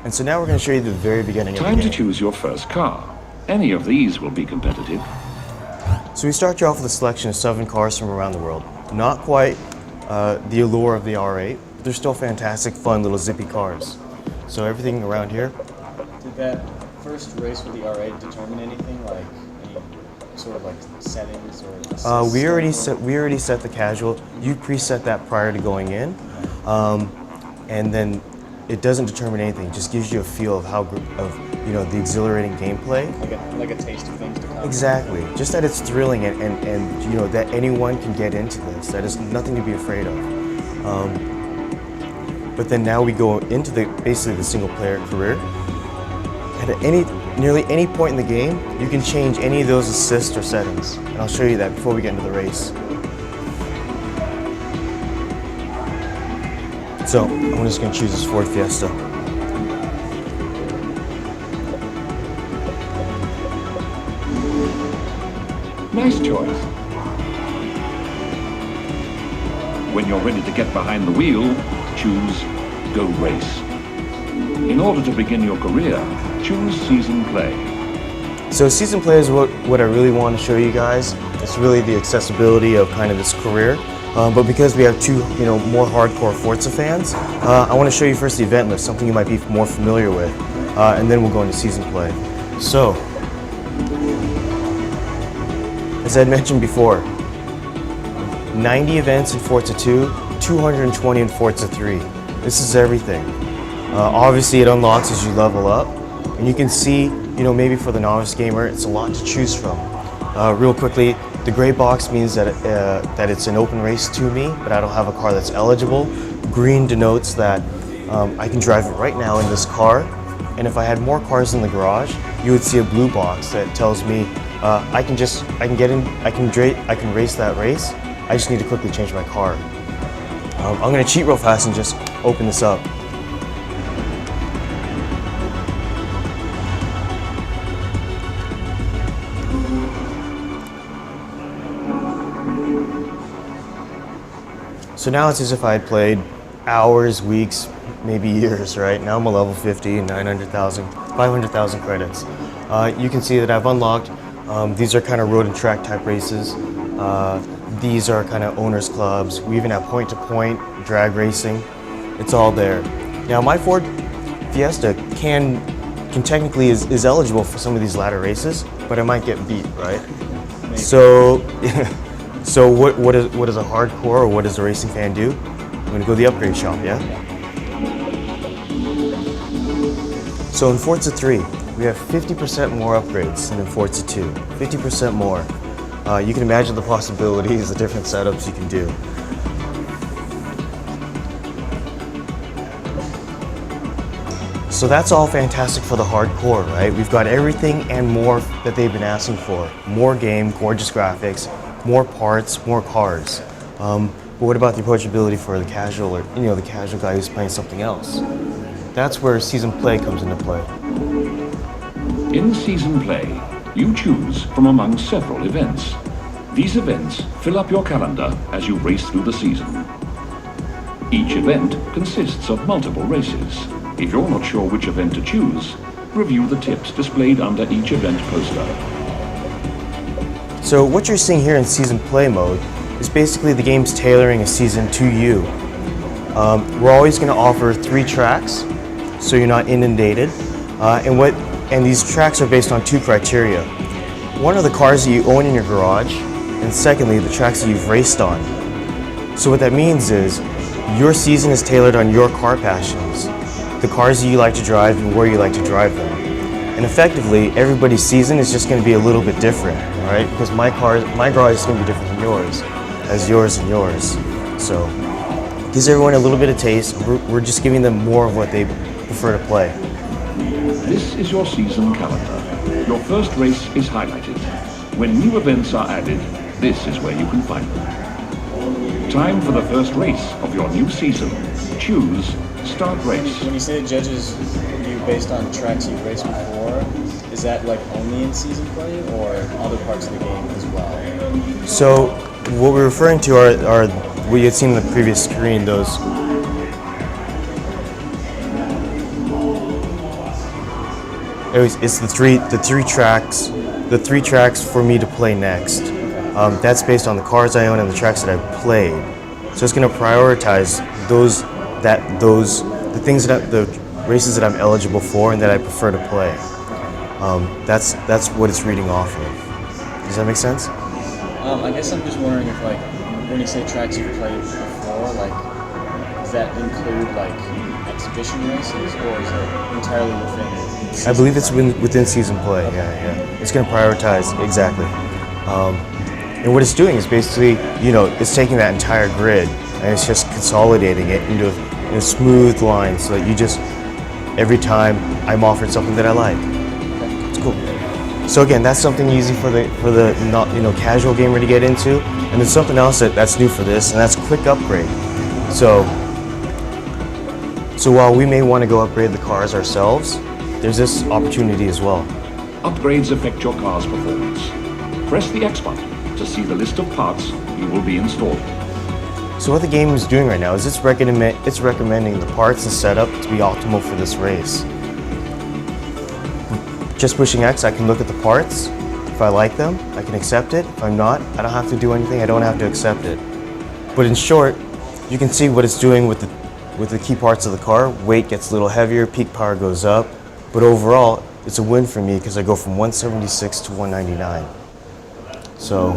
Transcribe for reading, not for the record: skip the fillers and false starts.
And so now we're going to show you the very beginning of the Time game. to choose your first car. Any of these will be competitive. So we start you off with a selection of 7 cars from around the world. Not quite the allure of the R8, but they're still fantastic, fun, little zippy cars. So everything around here. Did that first race with the R8 determine anything, like any sort of like settings or assists? We already set the casual. You preset that prior to going in, and then it doesn't determine anything. It just gives you a feel of the exhilarating gameplay. Like a taste of things to come. Exactly. Just that it's thrilling and you know that anyone can get into this. That is nothing to be afraid of. But then now we go into basically the single player career. At nearly any point in the game, you can change any of those assists or settings. And I'll show you that before we get into the race. So I'm just going to choose this Ford Fiesta. Nice choice. When you're ready to get behind the wheel, choose Go Race. In order to begin your career, choose Season Play. So Season Play is what I really want to show you guys. It's really the accessibility of kind of this career. But because we have two more hardcore Forza fans, I want to show you first the event list, something you might be more familiar with, and then we'll go into Season Play. So, as I had mentioned before, 90 events in Forza 2, 220 in Forza 3. This is everything. Obviously it unlocks as you level up, and you can see, maybe for the novice gamer, it's a lot to choose from. Real quickly, the gray box means that it's an open race to me, but I don't have a car that's eligible. Green denotes that I can drive it right now in this car, and if I had more cars in the garage, you would see a blue box that tells me I can race that race. I just need to quickly change my car. I'm going to cheat real fast and just open this up. So now it's as if I had played hours, weeks, maybe years, right? Now I'm a level 50 and 500,000 credits. You can see that I've unlocked, these are kind of road and track type races. These are kind of owners clubs. We even have point-to-point, drag racing. It's all there. Now my Ford Fiesta can technically is eligible for some of these ladder races, but I might get beat, right? Maybe. So what does a hardcore or what does a racing fan do? I'm gonna go to the upgrade shop, yeah? So in Forza 3, we have 50% more upgrades than in Forza 2. 50% more. You can imagine the possibilities, the different setups you can do. So that's all fantastic for the hardcore, right? We've got everything and more that they've been asking for. More game, gorgeous graphics, more parts, more cars. But what about the approachability for the casual or the casual guy who's playing something else? That's where Season Play comes into play. In Season Play, you choose from among several events. These events fill up your calendar as you race through the season. Each event consists of multiple races. If you're not sure which event to choose, review the tips displayed under each event poster. So what you're seeing here in Season Play mode is basically the game's tailoring a season to you. We're always going to offer 3 tracks, so you're not inundated. And these tracks are based on 2 criteria. One are the cars that you own in your garage, and secondly, the tracks that you've raced on. So what that means is, your season is tailored on your car passions, the cars that you like to drive and where you like to drive them. And effectively, everybody's season is just going to be a little bit different, right? Because my garage is going to be different than yours, as yours and yours. So, it gives everyone a little bit of taste. We're just giving them more of what they prefer to play. This is your season calendar. Your first race is highlighted. When new events are added, this is where you can find them. Time for the first race of your new season. Choose Start Race. When you say it judges you based on tracks you've raced before, is that like only in Season Play or other parts of the game as well? So what we're referring to are what you had seen in the previous screen, those Anyways, it's the three tracks for me to play next. That's based on the cars I own and the tracks that I've played. So it's going to prioritize the races that I'm eligible for and that I prefer to play. That's what it's reading off of. Does that make sense? I guess I'm just wondering if, like, when you say tracks you've played before, like, does that include, like, exhibition races, or is it entirely within season I believe it's play? within season play. Yeah. It's going to prioritize exactly. And what it's doing is basically, it's taking that entire grid and it's just consolidating it into a smooth line, so that you just every time I'm offered something that I like. It's cool. So again, that's something easy for the not casual gamer to get into, and then something else that's new for this, and that's quick upgrade. So while we may want to go upgrade the cars ourselves, there's this opportunity as well. Upgrades affect your car's performance. Press the X button to see the list of parts you will be installing. So what the game is doing right now is it's recommending the parts and setup to be optimal for this race. Just pushing X, I can look at the parts. If I like them, I can accept it. If I'm not, I don't have to do anything. I don't have to accept it. But in short, you can see what it's doing with the key parts of the car. Weight gets a little heavier, peak power goes up, but overall, it's a win for me because I go from 176 to 199. So